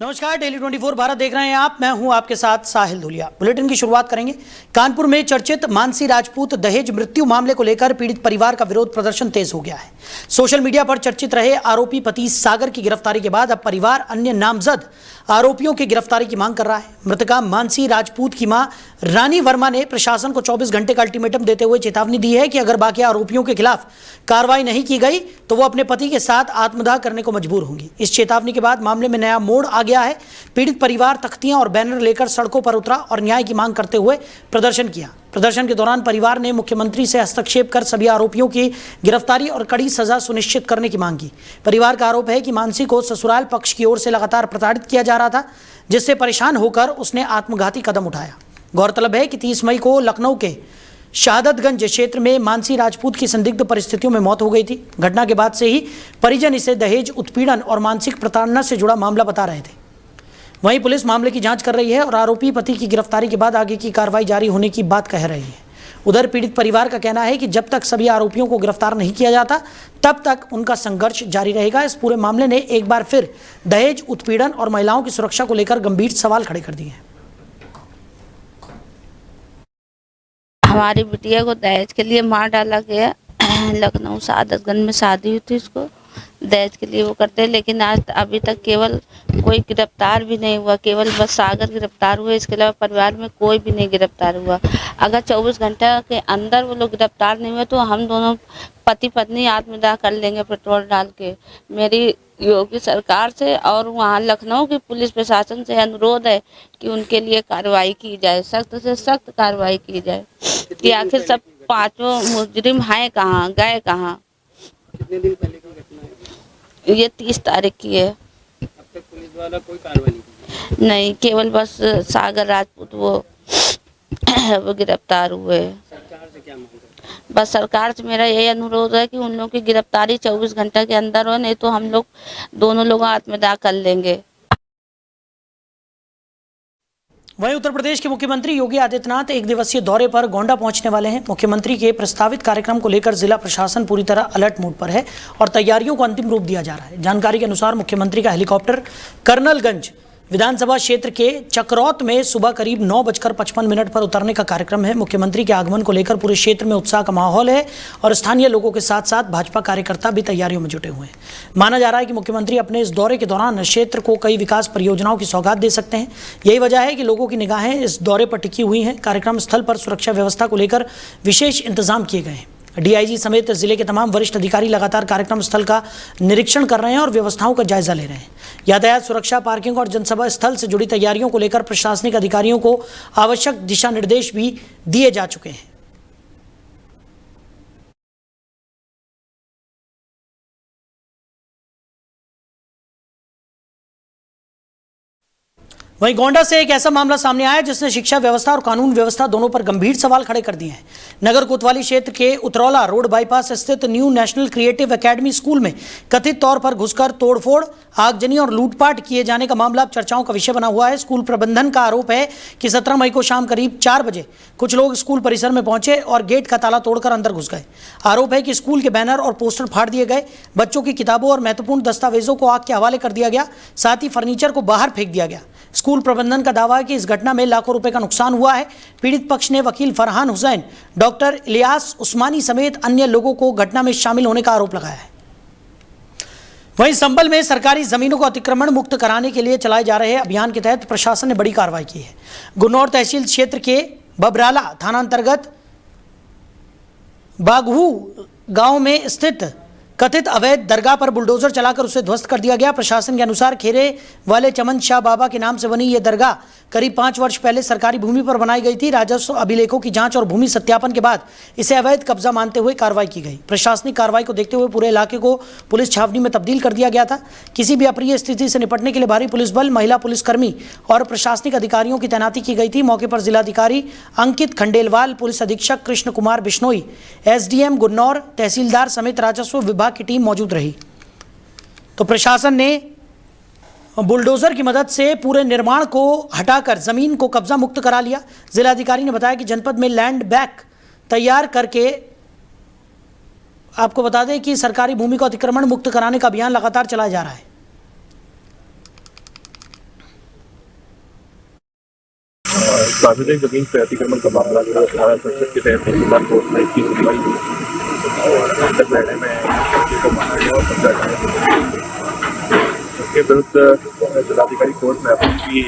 नमस्कार, डेली 24 भारत देख रहे हैं आप। मैं हूं आपके साथ साहिल धुलिया। बुलेटिन की शुरुआत करेंगे। कानपुर में चर्चित मानसी राजपूत दहेज मृत्यु मामले को लेकर पीड़ित परिवार का विरोध प्रदर्शन तेज हो गया है। सोशल मीडिया पर चर्चित रहे आरोपी पति सागर की गिरफ्तारी के बाद अब परिवार अन्य नामजद आरोपियों की गिरफ्तारी की मांग कर रहा है। मृतका मानसी राजपूत की मां रानी वर्मा ने प्रशासन को 24 घंटे का अल्टीमेटम देते हुए चेतावनी दी है कि अगर बाकी आरोपियों के खिलाफ कार्रवाई नहीं की गई तो वो अपने पति के साथ आत्मदाह करने को मजबूर होंगी। इस चेतावनी के बाद मामले में नया मोड़ आ गया है। पीड़ित परिवार तख्तियां और बैनर लेकर सड़कों पर उतरा और न्याय की मांग करते हुए प्रदर्शन किया। प्रदर्शन के दौरान परिवार ने मुख्यमंत्री से हस्तक्षेप कर सभी आरोपियों की गिरफ्तारी और कड़ी सजा सुनिश्चित करने की मांग की। परिवार का आरोप है कि मानसी को ससुराल पक्ष की ओर से लगातार प्रताड़ित किया जा रहा था, जिससे परेशान होकर उसने आत्मघाती कदम उठाया। गौरतलब है कि 30 मई को लखनऊ के शहादतगंज क्षेत्र में मानसी राजपूत की संदिग्ध परिस्थितियों में मौत हो गई थी। घटना के बाद से ही परिजन इसे दहेज उत्पीड़न और मानसिक प्रताड़ना से जुड़ा मामला बता रहे थे। वहीं पुलिस मामले की जांच कर रही है और आरोपी पति की गिरफ्तारी के बाद आगे की कार्रवाई जारी होने की बात कह रही है। उधर पीड़ित परिवार का कहना है कि जब तक सभी आरोपियों को गिरफ्तार नहीं किया जाता तब तक उनका संघर्ष जारी रहेगा। इस पूरे मामले ने एक बार फिर दहेज उत्पीड़न और महिलाओं की सुरक्षा को लेकर गंभीर सवाल खड़े कर दिए हैं। हमारी बिटिया को दहेज के लिए मार डाला गया। लखनऊ शहादतगंज में शादी हुई थी, उसको दहेज के लिए वो करते हैं, लेकिन आज अभी तक केवल कोई गिरफ्तार भी नहीं हुआ। केवल बस सागर गिरफ्तार हुए, इसके अलावा परिवार में कोई भी नहीं गिरफ्तार हुआ। अगर 24 घंटा के अंदर वो लोग गिरफ्तार नहीं हुए तो हम दोनों पति पत्नी आत्मदाह कर लेंगे पेट्रोल डाल के। मेरी योगी सरकार से और वहाँ लखनऊ की पुलिस प्रशासन से अनुरोध है कि उनके लिए कार्रवाई की जाए, सख्त से सख्त कार्रवाई की जाए कि आखिर सब पांचों मुजरिम हैं कहाँ, गए कहाँ। कितने दिन पहले की घटना है? ये 30 तारीख की है। अब तक पुलिस द्वारा कोई कार्रवाई नहीं? नहीं, केवल बस सागर राजपूत वो गिरफ्तार हुए। सरकार से क्या मांग करते हैं? बस सरकार से मेरा यही अनुरोध है कि उन लोगों की गिरफ्तारी 24 घंटे के अंदर हो, नहीं तो हम लोग दोनों लोग आत्मदाह कर लेंगे। वहीं उत्तर प्रदेश के मुख्यमंत्री योगी आदित्यनाथ एक दिवसीय दौरे पर गोंडा पहुंचने वाले हैं। मुख्यमंत्री के प्रस्तावित कार्यक्रम को लेकर जिला प्रशासन पूरी तरह अलर्ट मोड पर है और तैयारियों को अंतिम रूप दिया जा रहा है। जानकारी के अनुसार मुख्यमंत्री का हेलीकॉप्टर कर्नलगंज विधानसभा क्षेत्र के चकरौत में सुबह करीब 9:55 पर उतरने का कार्यक्रम है। मुख्यमंत्री के आगमन को लेकर पूरे क्षेत्र में उत्साह का माहौल है और स्थानीय लोगों के साथ साथ भाजपा कार्यकर्ता भी तैयारियों में जुटे हुए हैं। माना जा रहा है कि मुख्यमंत्री अपने इस दौरे के दौरान क्षेत्र को कई विकास परियोजनाओं की सौगात दे सकते हैं। यही वजह है कि लोगों की निगाहें इस दौरे पर टिकी हुई हैं। कार्यक्रम स्थल पर सुरक्षा व्यवस्था को लेकर विशेष इंतजाम किए गए हैं। डीआईजी समेत जिले के तमाम वरिष्ठ अधिकारी लगातार कार्यक्रम स्थल का निरीक्षण कर रहे हैं और व्यवस्थाओं का जायजा ले रहे हैं। यातायात सुरक्षा, पार्किंग और जनसभा स्थल से जुड़ी तैयारियों को लेकर प्रशासनिक अधिकारियों को आवश्यक दिशा निर्देश भी दिए जा चुके हैं। वहीं गोंडा से एक ऐसा मामला सामने आया जिसने शिक्षा व्यवस्था और कानून व्यवस्था दोनों पर गंभीर सवाल खड़े कर दिए हैं। नगर कोतवाली क्षेत्र के उतरौला रोड बाईपास स्थित new national creative academy school में कथित तौर पर घुसकर तोड़फोड़, आगजनी और लूटपाट किए जाने का मामला अब चर्चाओं का विषय बना हुआ है। स्कूल प्रबंधन का आरोप है कि 17 मई को शाम करीब 4 बजे कुछ लोग स्कूल परिसर में पहुंचे और गेट का ताला तोड़कर अंदर घुस गए। आरोप है कि स्कूल के बैनर और पोस्टर फाड़ दिए गए, बच्चों की किताबों और महत्वपूर्ण दस्तावेजों को आग के हवाले कर दिया गया, साथ ही फर्नीचर को बाहर फेंक दिया गया। स्कूल प्रबंधन का दावा है कि इस घटना में लाखों रुपए का नुकसान हुआ है। पीड़ित पक्ष ने वकील फरहान हुसैन, डॉक्टर इलियास उस्मानी समेत अन्य लोगों को घटना में शामिल होने का आरोप लगाया है। वहीं संभल में सरकारी जमीनों को अतिक्रमण मुक्त कराने के लिए चलाए जा रहे अभियान के तहत प्रशासन ने बड़ी कार्रवाई की है। गुन्नौर तहसील क्षेत्र के बबराला थाना अंतर्गत बागहू गांव में स्थित कथित अवैध दरगाह पर बुलडोजर चलाकर उसे ध्वस्त कर दिया गया। प्रशासन के अनुसार खेरे वाले चमन शाह बाबा के नाम से बनी यह दरगाह करीब 5 वर्ष पहले सरकारी भूमि पर बनाई गई थी। राजस्व अभिलेखों की जांच और भूमि सत्यापन के बाद इसे अवैध कब्जा मानते हुए कार्रवाई की गई। प्रशासनिक कार्रवाई को देखते हुए पूरे इलाके को पुलिस छावनी में तब्दील कर दिया गया था। किसी भी अप्रिय स्थिति से निपटने के लिए भारी पुलिस बल, महिला पुलिसकर्मी और प्रशासनिक अधिकारियों की तैनाती की गई थी। मौके पर जिलाधिकारी अंकित खंडेलवाल, पुलिस अधीक्षक कृष्ण कुमार बिश्नोई, एसडीएम गुन्नौर, तहसीलदार समेत राजस्व विभाग की टीम मौजूद रही। तो प्रशासन ने बुलडोजर की मदद से पूरे निर्माण को हटाकर जमीन को कब्जा मुक्त करा लिया। जिलाधिकारी ने बताया कि जनपद में लैंड बैंक तैयार करके, आपको बता दें कि सरकारी भूमि को अतिक्रमण मुक्त कराने का अभियान लगातार चलाया जा रहा है। सार्वजनिक जमीन पर अतिक्रमण का मामला था। धारा 67 के तहत तहसीलदार कोर्ट में इसकी सुनवाई हुई और अंदर बैठने में लड़के को मारा गया और कब्जा किया। उसके विरुद्ध जिलाधिकारी कोर्ट में अपील की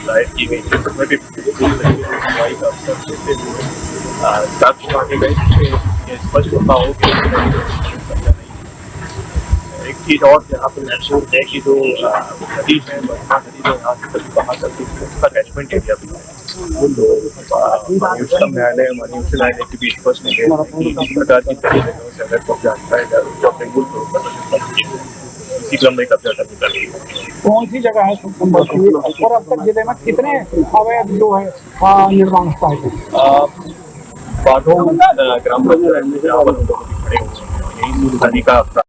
दायर की गई, जिसमें भी सुनवाई का अवसर देते हुए साक्ष्य मांगे गए। ये स्पष्ट होता हो कि कब्जा नहीं। एक चीज और यहाँ पर महसूस है कि जो नदी है, वर्मा नदी है, यहाँ से कभी बाहर तक उसका कैचमेंट एरिया भी है। उच्चतम न्यायालय, माननीय उच्च न्यायालय के बीच स्पष्ट नहीं है कि इस प्रकार की कई जगहों से अगर कब्जा हटाया जाए तो अपने मूल स्वरूप पर इसी क्रम में कब्जा करने का लिए कौन सी जगह है और अब तक जिले में कितने अवैध जो है निर्माण स्थल है? बाधों ग्राम पंचायत में खड़े हुए नदी का।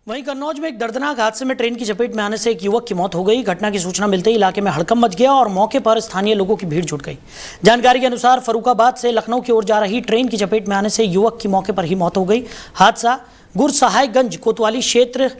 वहीं कन्नौज में एक दर्दनाक हादसे में ट्रेन की चपेट में आने से एक युवक की मौत हो गई। घटना की सूचना मिलते ही इलाके में हड़कंप मच गया और मौके पर स्थानीय लोगों की भीड़ जुट गई। जानकारी के अनुसार फर्रुखाबाद से लखनऊ की ओर जा रही ट्रेन की चपेट में आने से युवक की मौके पर ही मौत हो गई। हादसा गुरसहायगंज कोतवाली क्षेत्र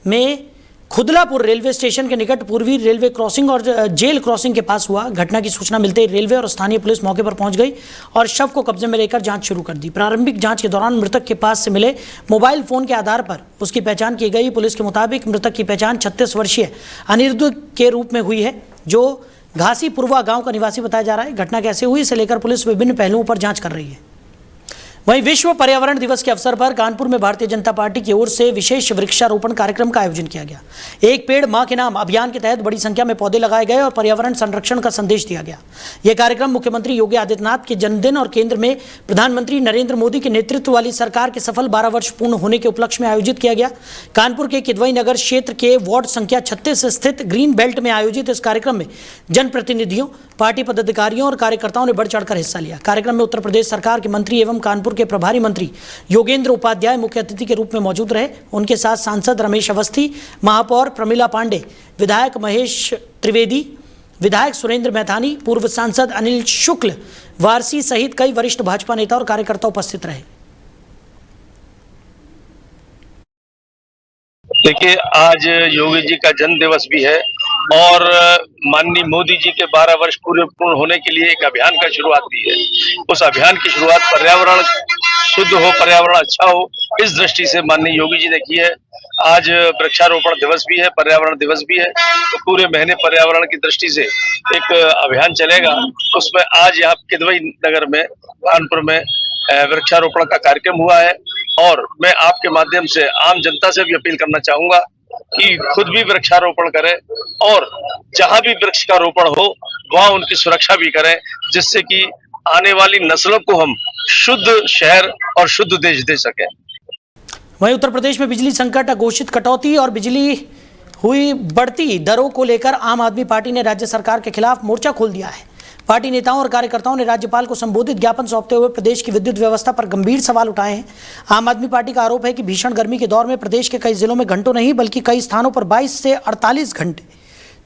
में खुदलापुर रेलवे स्टेशन के निकट पूर्वी रेलवे क्रॉसिंग और जेल क्रॉसिंग के पास हुआ। घटना की सूचना मिलते ही रेलवे और स्थानीय पुलिस मौके पर पहुंच गई और शव को कब्जे में लेकर जांच शुरू कर दी। प्रारंभिक जांच के दौरान मृतक के पास से मिले मोबाइल फोन के आधार पर उसकी पहचान की गई। पुलिस के मुताबिक मृतक की पहचान 36 वर्षीय अनिरुद्ध के रूप में हुई है, जो घासीपुरवा गाँव का निवासी बताया जा रहा है। घटना कैसे हुई इसे लेकर पुलिस विभिन्न पहलुओं पर जाँच कर रही है। वहीं विश्व पर्यावरण दिवस के अवसर पर कानपुर में भारतीय जनता पार्टी की ओर से विशेष वृक्षारोपण कार्यक्रम का आयोजन किया गया। एक पेड़ मां के नाम अभियान के तहत बड़ी संख्या में पौधे लगाए गए और पर्यावरण संरक्षण का संदेश दिया गया। यह कार्यक्रम मुख्यमंत्री योगी आदित्यनाथ के जन्मदिन और केंद्र में प्रधानमंत्री नरेंद्र मोदी के नेतृत्व वाली सरकार के सफल 12 वर्ष पूर्ण होने के उपलक्ष्य में आयोजित किया गया। कानपुर के किदवई नगर क्षेत्र के वार्ड संख्या 36 स्थित ग्रीन बेल्ट में आयोजित इस कार्यक्रम में जनप्रतिनिधियों, पार्टी पदाधिकारियों और कार्यकर्ताओं ने बढ़ चढ़कर हिस्सा लिया। कार्यक्रम में उत्तर प्रदेश सरकार के मंत्री एवं कानपुर के प्रभारी मंत्री योगेंद्र उपाध्याय मुख्य अतिथि के रूप में मौजूद रहे। उनके साथ सांसद रमेश अवस्थी, महापौर प्रमिला पांडे, विधायक महेश त्रिवेदी, विधायक सुरेंद्र मैथानी, पूर्व सांसद अनिल शुक्ल वारसी सहित कई वरिष्ठ भाजपा नेता और कार्यकर्ता उपस्थित रहे। देखिए, आज योगी जी का जन्म दिवस भी है और माननीय मोदी जी के 12 वर्ष पूर्ण होने के लिए एक अभियान का शुरुआत की है। उस अभियान की शुरुआत पर्यावरण शुद्ध हो, पर्यावरण अच्छा हो, इस दृष्टि से माननीय योगी जी ने की है। आज वृक्षारोपण दिवस भी है, पर्यावरण दिवस भी है, तो पूरे महीने पर्यावरण की दृष्टि से एक अभियान चलेगा। उसमें आज यहाँ किदवई नगर में, कानपुर में वृक्षारोपण का कार्यक्रम हुआ है और मैं आपके माध्यम से आम जनता से भी अपील करना चाहूंगा कि खुद भी वृक्षारोपण करें और जहां भी वृक्ष का रोपण हो वहां उनकी सुरक्षा भी करें, जिससे कि आने वाली नस्लों को हम शुद्ध शहर और शुद्ध देश दे सकें। वहीं उत्तर प्रदेश में बिजली संकट, अघोषित कटौती और बिजली हुई बढ़ती दरों को लेकर आम आदमी पार्टी ने राज्य सरकार के खिलाफ मोर्चा खोल दिया है। पार्टी नेताओं और कार्यकर्ताओं ने राज्यपाल को संबोधित ज्ञापन सौंपते हुए प्रदेश की विद्युत व्यवस्था पर गंभीर सवाल उठाए हैं। आम आदमी पार्टी का आरोप है कि भीषण गर्मी के दौर में प्रदेश के कई जिलों में घंटों नहीं बल्कि कई स्थानों पर 22 से 48 घंटे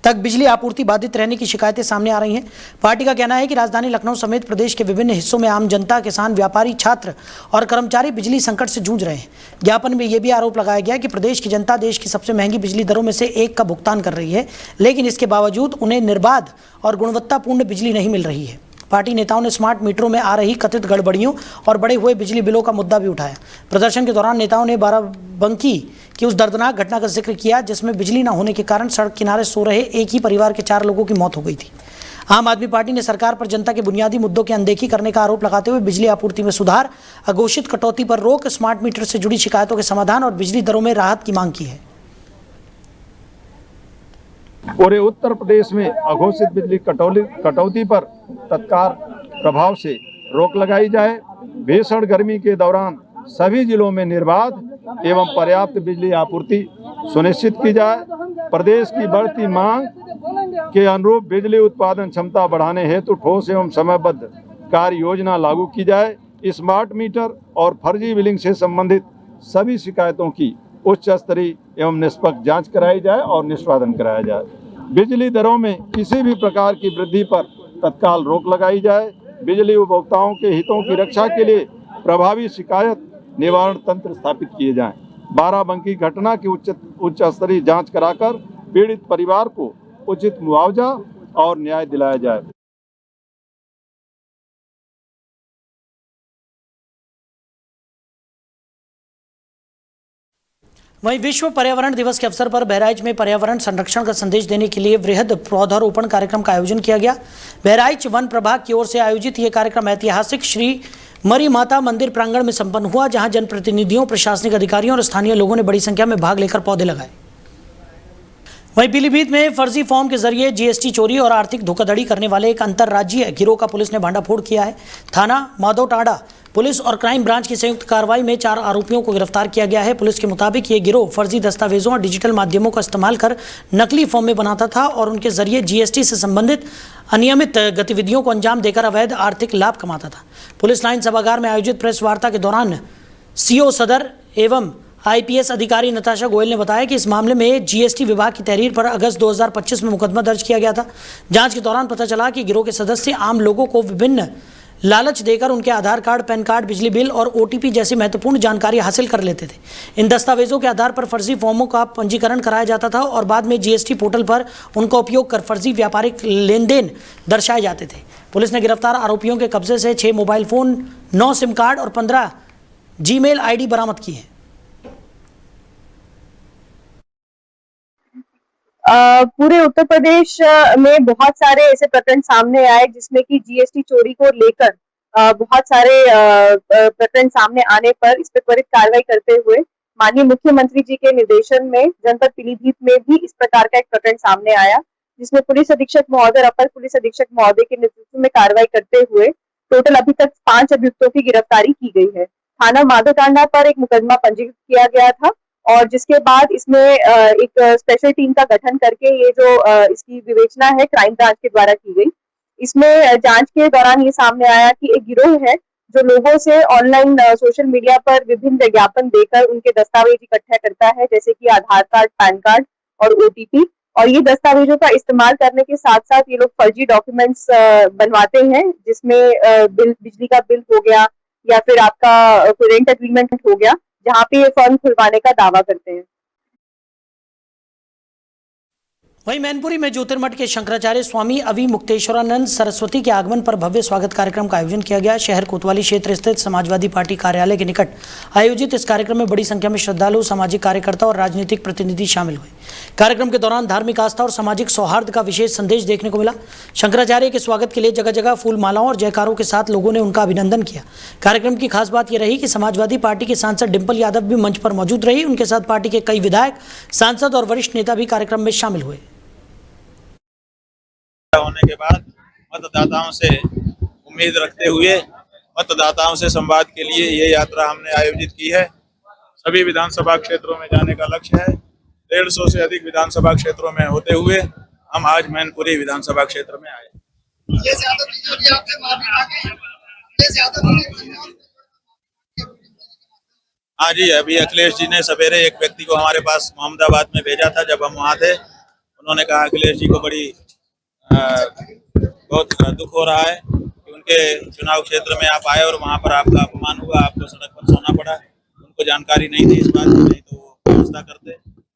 तक बिजली आपूर्ति बाधित रहने की शिकायतें सामने आ रही हैं। पार्टी का कहना है कि राजधानी लखनऊ समेत प्रदेश के विभिन्न हिस्सों में आम जनता, किसान, व्यापारी, छात्र और कर्मचारी बिजली संकट से जूझ रहे हैं। ज्ञापन में यह भी आरोप लगाया गया कि प्रदेश की जनता देश की सबसे महंगी बिजली दरों में से एक का भुगतान कर रही है, लेकिन इसके बावजूद उन्हें निर्बाध और गुणवत्तापूर्ण बिजली नहीं मिल रही है। पार्टी नेताओं ने स्मार्ट मीटरों में आ रही कथित गड़बड़ियों और बढ़े हुए बिजली बिलों का मुद्दा भी उठाया। प्रदर्शन के दौरान नेताओं ने बाराबंकी की उस दर्दनाक घटना का जिक्र किया जिसमें बिजली न होने के कारण सड़क किनारे सो रहे एक ही परिवार के 4 लोगों की मौत हो गई थी। आम आदमी पार्टी ने सरकार पर जनता के बुनियादी मुद्दों की अनदेखी करने का आरोप लगाते हुए बिजली आपूर्ति में सुधार, अघोषित कटौती पर रोक, स्मार्ट मीटर से जुड़ी शिकायतों के समाधान और बिजली दरों में राहत की मांग की है। पूरे उत्तर प्रदेश में अघोषित बिजली कटौती पर तत्काल प्रभाव से रोक लगाई जाए। भीषण गर्मी के दौरान सभी जिलों में निर्बाध एवं पर्याप्त बिजली आपूर्ति सुनिश्चित की जाए। प्रदेश की बढ़ती मांग के अनुरूप बिजली उत्पादन क्षमता बढ़ाने हेतु ठोस एवं समयबद्ध कार्य योजना लागू की जाए। स्मार्ट मीटर और फर्जी बिलिंग से संबंधित सभी शिकायतों की उच्च स्तरीय एवं निष्पक्ष जांच कराई जाए और निष्पादन कराया जाए। बिजली दरों में किसी भी प्रकार की वृद्धि पर तत्काल रोक लगाई जाए। बिजली उपभोक्ताओं के हितों की रक्षा के लिए प्रभावी शिकायत निवारण तंत्र स्थापित किए जाएं। बाराबंकी घटना की उच्च स्तरीय जांच कराकर पीड़ित परिवार को उचित मुआवजा और न्याय दिलाया जाए। वहीं विश्व पर्यावरण दिवस के अवसर पर बहराइच में पर्यावरण संरक्षण का संदेश देने के लिए वृहद पौधारोपण कार्यक्रम का आयोजन किया गया। बहराइच वन प्रभाग की ओर से आयोजित ये कार्यक्रम ऐतिहासिक श्री मरी माता मंदिर प्रांगण में संपन्न हुआ, जहां जनप्रतिनिधियों, प्रशासनिक अधिकारियों और स्थानीय लोगों ने बड़ी संख्या में भाग लेकर पौधे लगाए। वहीं पीलीभीत में फर्जी फॉर्म के जरिए जीएसटी चोरी और आर्थिक धोखाधड़ी करने वाले एक अंतर्राज्यीय गिरोह का पुलिस ने भांडाफोड़ किया है। थाना माधोटांडा पुलिस और क्राइम ब्रांच की संयुक्त कार्रवाई में 4 आरोपियों को गिरफ्तार किया गया है। पुलिस के मुताबिक ये गिरोह फर्जी दस्तावेजों और डिजिटल माध्यमों का इस्तेमाल कर नकली फॉर्म में बनाता था और उनके जरिए जीएसटी से संबंधित अनियमित गतिविधियों को अंजाम देकर अवैध आर्थिक लाभ कमाता था। पुलिस लाइन सभागार में आयोजित प्रेस वार्ता के दौरान सीओ सदर एवं आईपीएस अधिकारी नताशा गोयल ने बताया कि इस मामले में जीएसटी विभाग की तहरीर पर अगस्त 2025 में मुकदमा दर्ज किया गया था। जांच के दौरान पता चला कि गिरोह के सदस्य आम लोगों को विभिन्न लालच देकर उनके आधार कार्ड, पैन कार्ड, बिजली बिल और ओटीपी जैसी महत्वपूर्ण जानकारी हासिल कर लेते थे। इन दस्तावेजों के आधार पर फर्जी फॉर्मों का पंजीकरण कराया जाता था और बाद में जीएसटी पोर्टल पर उनका उपयोग कर फर्जी व्यापारिक लेन देन दर्शाए जाते थे। पुलिस ने गिरफ्तार आरोपियों के कब्जे से 6 मोबाइल फोन, 9 सिम कार्ड और 15 जीमेल आईडी बरामद की है। पूरे उत्तर प्रदेश में बहुत सारे ऐसे प्रकरण सामने आए जिसमें कि जीएसटी चोरी को लेकर बहुत सारे प्रकरण सामने आने पर इस पर त्वरित कार्रवाई करते हुए माननीय मुख्यमंत्री जी के निर्देशन में जनपद पीलीभीत में भी इस प्रकार का एक प्रकरण सामने आया, जिसमें पुलिस अधीक्षक महोदय, अपर पुलिस अधीक्षक महोदय के नेतृत्व में कार्रवाई करते हुए टोटल अभी तक 5 अभियुक्तों की गिरफ्तारी की गई है। थाना माधोटांडा पर एक मुकदमा पंजीकृत किया गया था और जिसके बाद इसमें एक स्पेशल टीम का गठन करके ये जो इसकी विवेचना है क्राइम ब्रांच के द्वारा की गई। इसमें जांच के दौरान ये सामने आया कि एक गिरोह है जो लोगों से ऑनलाइन सोशल मीडिया पर विभिन्न विज्ञापन देकर उनके दस्तावेज इकट्ठा करता है, जैसे कि आधार कार्ड, पैन कार्ड और ओटीपी। और ये दस्तावेजों का इस्तेमाल करने के साथ साथ ये लोग फर्जी डॉक्यूमेंट्स बनवाते हैं, जिसमें बिजली का बिल हो गया या फिर आपका रेंट एग्रीमेंट हो गया, जहाँ पे ये फर्म खुलवाने का दावा करते हैं। वहीं मैनपुरी में ज्योतिर्मठ के शंकराचार्य स्वामी अविमुक्तेश्वरानंद सरस्वती के आगमन पर भव्य स्वागत कार्यक्रम का आयोजन किया गया। शहर कोतवाली क्षेत्र स्थित समाजवादी पार्टी कार्यालय के निकट आयोजित इस कार्यक्रम में बड़ी संख्या में श्रद्धालु, सामाजिक कार्यकर्ता और राजनीतिक प्रतिनिधि शामिल हुए। कार्यक्रम के दौरान धार्मिक आस्था और सामाजिक सौहार्द का विशेष संदेश देखने को मिला। शंकराचार्य के स्वागत के लिए जगह जगह फूल मालाओं और जयकारों के साथ लोगों ने उनका अभिनंदन किया। कार्यक्रम की खास बात यह रही कि समाजवादी पार्टी के सांसद डिम्पल यादव भी मंच पर मौजूद रही। उनके साथ पार्टी के कई विधायक, सांसद और वरिष्ठ नेता भी कार्यक्रम में शामिल हुए। होने के बाद मतदाताओं से उम्मीद रखते हुए मतदाताओं से संवाद के लिए ये यात्रा हमने आयोजित की है। सभी विधानसभा क्षेत्रों में जाने का लक्ष्य है। 150 से अधिक विधानसभा क्षेत्रों में होते हुए हम आज मैनपुरी विधानसभा क्षेत्र में आए। हाँ जी, अभी अखिलेश जी ने सवेरे एक व्यक्ति को हमारे पास मोहम्मदाबाद में भेजा था। जब हम वहाँ थे, उन्होंने कहा अखिलेश जी को बहुत दुख हो रहा है कि उनके चुनाव क्षेत्र में आप आए और वहाँ पर आपका अपमान हुआ, आपको सड़क पर सोना पड़ा। उनको जानकारी नहीं थी इस बात की, नहीं तो वो व्यवस्था करते।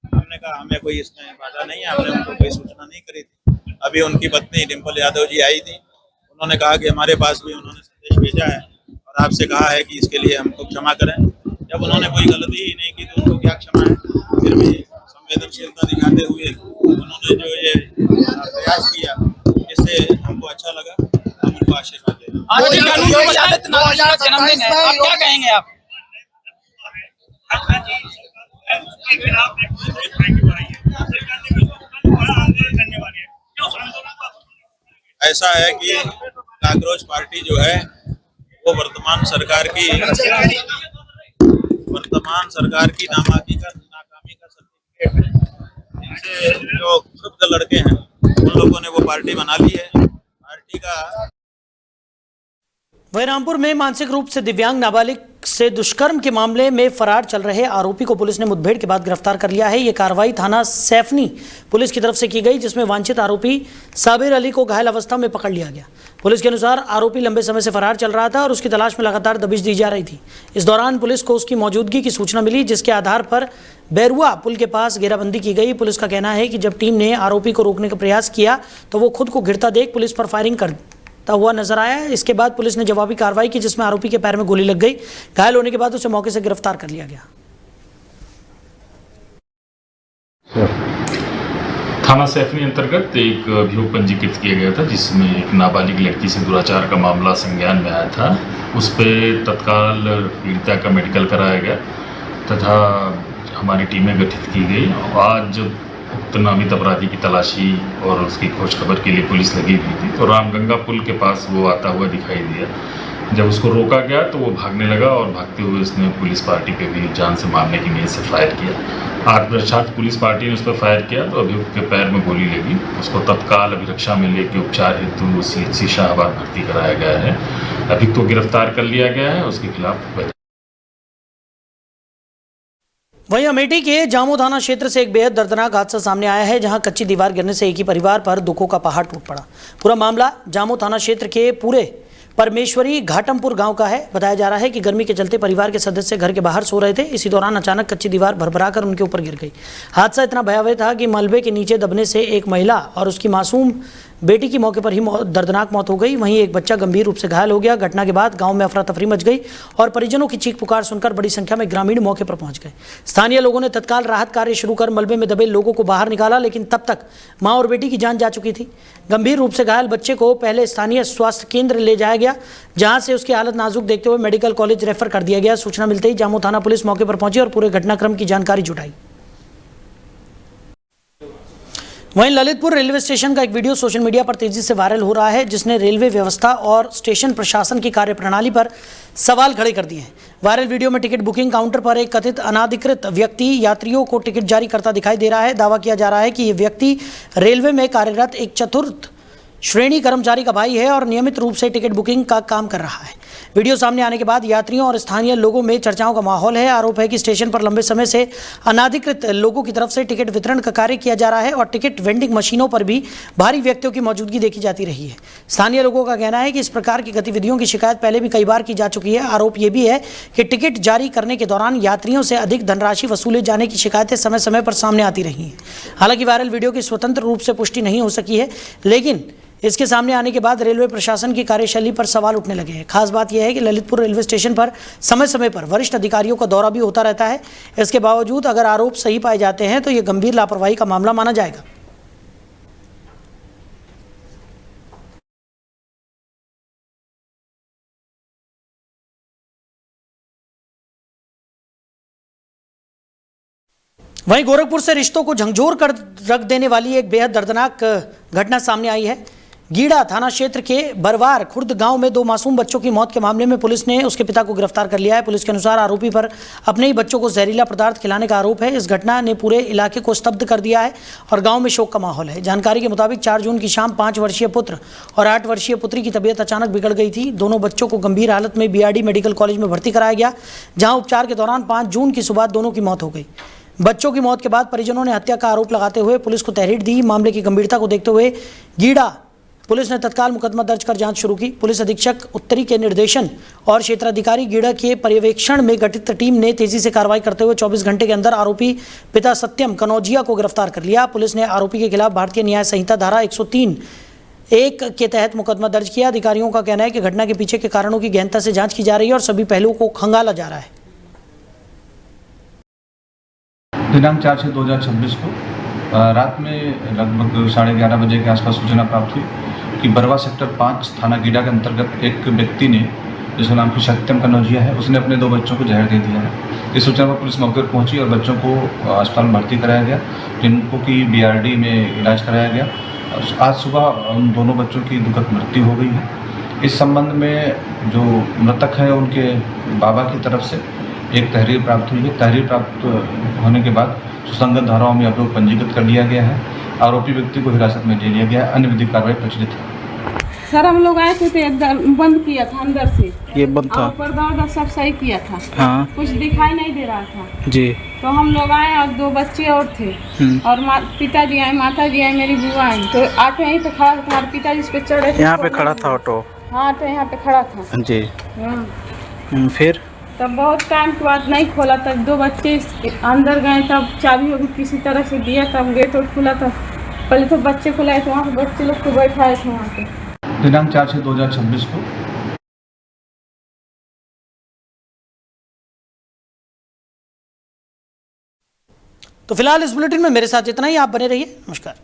हमने कहा हमें कोई इसमें बाधा नहीं है, हमने उनको कोई सूचना नहीं करी थी। अभी उनकी पत्नी डिम्पल यादव जी आई थी, उन्होंने कहा कि हमारे पास भी उन्होंने संदेश भेजा है और आपसे कहा है कि इसके लिए हमको क्षमा करें। जब उन्होंने कोई गलती ही नहीं की तो उनको क्या क्षमा है। फिर भी संवेदनशीलता दिखाते हुए उन्होंने जो ये प्रयास किया, इससे हमको अच्छा लगा। हम उनको आशीर्वाद दें। जन्मदिन है, आप क्या कहेंगे आप? ऐसा है कि काकरोच पार्टी जो है वो वर्तमान सरकार की नाकामी का सर्टिफिकेट है। इनसे जो क्षुब्ध लड़के हैं उन लोगों ने वो पार्टी बना ली है। पार्टी का वहीं रामपुर में मानसिक रूप से दिव्यांग नाबालिग से दुष्कर्म के मामले में फरार चल रहे आरोपी को पुलिस ने मुठभेड़ के बाद गिरफ्तार कर लिया है। ये कार्रवाई थाना सैफनी पुलिस की तरफ से की गई, जिसमें वांछित आरोपी साबिर अली को घायल अवस्था में पकड़ लिया गया। पुलिस के अनुसार आरोपी लंबे समय से फरार चल रहा था और उसकी तलाश में लगातार दबिश दी जा रही थी। इस दौरान पुलिस को उसकी मौजूदगी की सूचना मिली, जिसके आधार पर बैरुआ पुल के पास घेराबंदी की गई। पुलिस का कहना है कि जब टीम ने आरोपी को रोकने का प्रयास किया तो वो खुद को गिरता देख पुलिस पर फायरिंग करता हुआ नजर आया। इसके बाद पुलिस ने जवाबी कार्रवाई की, जिसमें आरोपी के पैर में गोली लग गई। घायल होने के बाद उसे मौके से गिरफ्तार कर लिया गया। थाना सैफनी अंतर्गत एक अभियोग पंजीकृत किया गया था जिसमें एक नाबालिग लड़की से दुराचार का मामला संज्ञान में आया था। उस पर तत्काल पीड़िता का मेडिकल कराया गया तथा हमारी टीमें गठित की गई। आज उक्त नामित अपराधी की तलाशी और उसकी खोज खबर के लिए पुलिस लगी हुई थी, तो रामगंगा पुल के पास वो आता हुआ दिखाई दिया। जब उसको रोका गया तो वो भागने लगा और भागते हुए उसने पुलिस पार्टी पे भी जान से मारने की नीयत से फायर किया। आत्मरक्षार्थ पुलिस पार्टी ने उस पर फायर किया तो अभियुक्त के पैर में गोली लगी। उसको तत्काल अभिरक्षा में लेकर उपचार हेतु CHC शाहबाद भर्ती कराया गया है। अभियुक्त को गिरफ्तार कर लिया गया है। उसके खिलाफ वहीं अमेठी के जामो थाना क्षेत्र से एक बेहद दर्दनाक हादसा सामने आया है, जहां कच्ची दीवार गिरने से एक ही परिवार पर दुखों का पहाड़ टूट पड़ा। पूरा मामला जामो थाना क्षेत्र के पूरे परमेश्वरी घाटमपुर गांव का है। बताया जा रहा है कि गर्मी के चलते परिवार के सदस्य घर के बाहर सो रहे थे। इसी दौरान अचानक कच्ची दीवार भरभराकर उनके ऊपर गिर गई। हादसा इतना भयावह था कि मलबे के नीचे दबने से एक महिला और उसकी मासूम बेटी की मौके पर ही दर्दनाक मौत हो गई। वहीं एक बच्चा गंभीर रूप से घायल हो गया। घटना के बाद गांव में अफरा तफरी मच गई और परिजनों की चीख पुकार सुनकर बड़ी संख्या में ग्रामीण मौके पर पहुंच गए। स्थानीय लोगों ने तत्काल राहत कार्य शुरू कर मलबे में दबे लोगों को बाहर निकाला, लेकिन तब तक मां और बेटी की जान जा चुकी थी। गंभीर रूप से घायल बच्चे को पहले स्थानीय स्वास्थ्य केंद्र ले जाया गया, जहां से उसकी हालत नाजुक देखते हुए मेडिकल कॉलेज रेफर कर दिया गया। सूचना मिलते ही जामो थाना पुलिस मौके पर पहुंची और पूरे घटनाक्रम की जानकारी जुटाई। वहीं ललितपुर रेलवे स्टेशन का एक वीडियो सोशल मीडिया पर तेजी से वायरल हो रहा है, जिसने रेलवे व्यवस्था और स्टेशन प्रशासन की कार्यप्रणाली पर सवाल खड़े कर दिए हैं। वायरल वीडियो में टिकट बुकिंग काउंटर पर एक कथित अनाधिकृत व्यक्ति यात्रियों को टिकट जारी करता दिखाई दे रहा है। दावा किया जा रहा है कि ये व्यक्ति रेलवे में कार्यरत एक चतुर्थ श्रेणी कर्मचारी का भाई है और नियमित रूप से टिकट बुकिंग का काम कर रहा है। वीडियो सामने आने के बाद यात्रियों और स्थानीय लोगों में चर्चाओं का माहौल है। आरोप है कि स्टेशन पर लंबे समय से अनाधिकृत लोगों की तरफ से टिकट वितरण का कार्य किया जा रहा है और टिकट वेंडिंग मशीनों पर भी भारी व्यक्तियों की मौजूदगी देखी जाती रही है। स्थानीय लोगों का कहना है कि इस प्रकार की गतिविधियों की शिकायत पहले भी कई बार की जा चुकी है। आरोप ये भी है कि टिकट जारी करने के दौरान यात्रियों से अधिक धनराशि वसूले जाने की शिकायतें समय समय पर सामने आती रही हैं। हालांकि वायरल वीडियो की स्वतंत्र रूप से पुष्टि नहीं हो सकी है, लेकिन इसके सामने आने के बाद रेलवे प्रशासन की कार्यशैली पर सवाल उठने लगे हैं। खास बात यह है कि ललितपुर रेलवे स्टेशन पर समय समय पर वरिष्ठ अधिकारियों का दौरा भी होता रहता है। इसके बावजूद अगर आरोप सही पाए जाते हैं तो ये गंभीर लापरवाही का मामला माना जाएगा। वहीं गोरखपुर से रिश्तों को झंझोर कर रख देने वाली एक बेहद दर्दनाक घटना सामने आई है। गीड़ा थाना क्षेत्र के बरवार खुर्द गांव में 2 मासूम बच्चों की मौत के मामले में पुलिस ने उसके पिता को गिरफ्तार कर लिया है। पुलिस के अनुसार आरोपी पर अपने ही बच्चों को जहरीला पदार्थ खिलाने का आरोप है। इस घटना ने पूरे इलाके को स्तब्ध कर दिया है और गांव में शोक का माहौल है। जानकारी के मुताबिक 4 जून की शाम 5 वर्षीय पुत्र और 8 वर्षीय पुत्री की तबीयत अचानक बिगड़ गई थी। दोनों बच्चों को गंभीर हालत में BRD मेडिकल कॉलेज में भर्ती कराया गया, जहाँ उपचार के दौरान 5 जून की सुबह दोनों की मौत हो गई। बच्चों की मौत के बाद परिजनों ने हत्या का आरोप लगाते हुए पुलिस को तहरीर दी। मामले की गंभीरता को देखते हुए गीड़ा पुलिस ने तत्काल मुकदमा दर्ज कर जांच शुरू की। पुलिस अधीक्षक उत्तरी के निर्देशन और क्षेत्राधिकारी गीड़ा के पर्यवेक्षण में गठित टीम ने तेजी से कार्रवाई करते हुए 24 घंटे के अंदर आरोपी पिता सत्यम कनौजिया को गिरफ्तार कर लिया। पुलिस ने आरोपी के खिलाफ भारतीय न्याय संहिता धारा 103(1) के तहत मुकदमा दर्ज किया। अधिकारियों का कहना है कि घटना के पीछे के कारणों की गहनता से जाँच की जा रही है और सभी पहलुओं को खंगाला जा रहा है। दिनांक 4/6/2026 को रात में लगभग 11:30 बजे के आसपास सूचना प्राप्त हुई कि बरवा सेक्टर 5 थाना गीड़ा के अंतर्गत एक व्यक्ति ने, जिसका नाम सत्यम कनौजिया है, उसने अपने 2 बच्चों को जहर दे दिया है। इस सूचना पर पुलिस मौके पर पहुंची और बच्चों को अस्पताल में भर्ती कराया गया, जिनको की BRD में इलाज कराया गया। आज सुबह उन दोनों बच्चों की दुखद मृत्यु हो गई है। इस संबंध में जो मृतक है उनके बाबा की तरफ से एक तहरीर प्राप्त हुई है। तहरीर प्राप्त होने के बाद सुसंगत धाराओं में अभियोग पंजीकृत कर लिया गया है। आरोपी व्यक्ति को हिरासत में ले लिया गया है। अन्य विधिक कार्रवाई प्रचलित है। सर हम लोग आए थे तो बंद किया था अंदर से, ये बंद था, पर्दा सब सही किया था। हाँ कुछ दिखाई नहीं दे रहा था जी। तो हम लोग आए और 2 बच्चे और थे और पिताजी आए, माताजी आए, मेरी बुआ आई। तो आके यहीं पे खड़ा था, पिताजी इस पे चढ़े, यहाँ पे खड़ा था ऑटो। हाँ तो यहाँ पे खड़ा था जी। फिर तब बहुत टाइम के बाद नहीं खोला, तब 2 बच्चे अंदर गए, तब चाबी होगी किसी तरह से दिया, तब गेट और खुला था। पहले तो बच्चे को लाए थे, वहाँ पे बच्चे लोग को बैठाए थे वहाँ पे। दिनांक 4/6/2026 को तो फिलहाल इस बुलेटिन में मेरे साथ इतना ही। आप बने रहिए। नमस्कार।